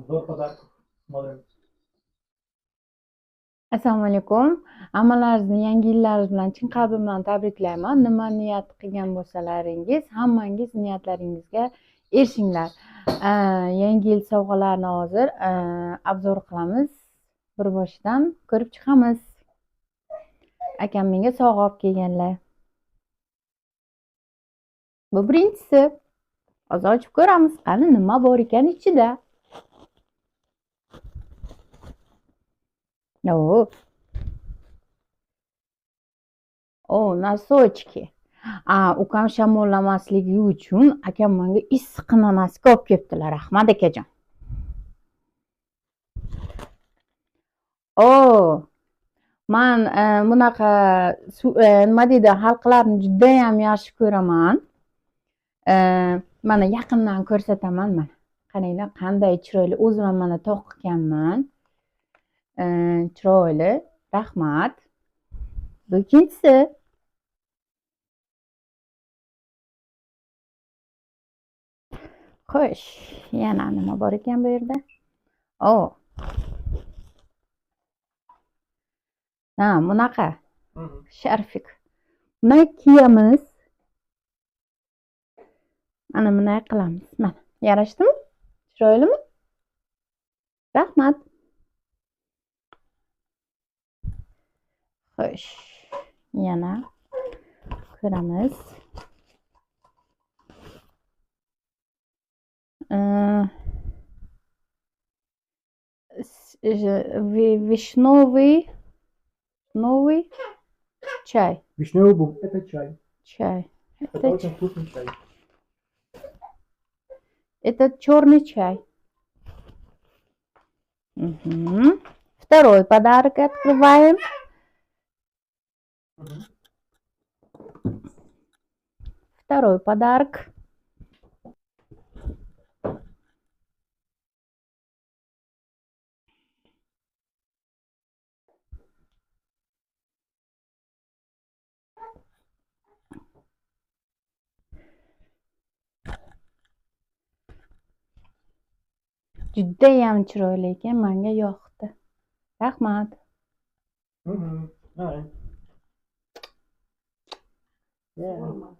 Zo'r qadar model. Assalomu alaykum. Hammalaringizni yangi yillaringiz bilan chin qalbimdan tabriklayman. Nima niyat qilgan bo'lsalaringiz, hammangiz niyatlaringizga erishinglar. Yangi yil sovg'alarini hozir obzor qilamiz. Bir boshidan ko'rib chiqamiz. Akam menga sovg'a olib kelganlar. Bu birinchisi. Hozir ochib ko'ramiz, qani nima bor ekan ichida. Nosочки. Ukam shamollamasligi uchun akam menga issiqqina noska olib kelibdilar, Rahmat akajon. Men bunaqa nima deydi, xalqlarni juda ham yaxshi ko'raman. Mana yaqindan ko'rsataman mana. Qaranglar, qanday chiroyli. O'zim ham mana to'qiganman. Chiroyli. Rahmat. Bu ikkinchisi. Xo'sh, yana nima bor ekan bu yerda? Bunaqa sharfik. Buni kiyamiz. Mana bunday qilamiz. Mana, yarashdimi? Chiroylimi? Rahmat. Xo'sh, yana ko'ramiz. Вишневый чай. Вишневый бум. Это чай. Чай. Это очень вкусный чай. Это черный чай. Второй подарок открываем. Второй подарок. Judayam chiroyli ekan, menga yoqdi. Rahmat. All right. Yeah.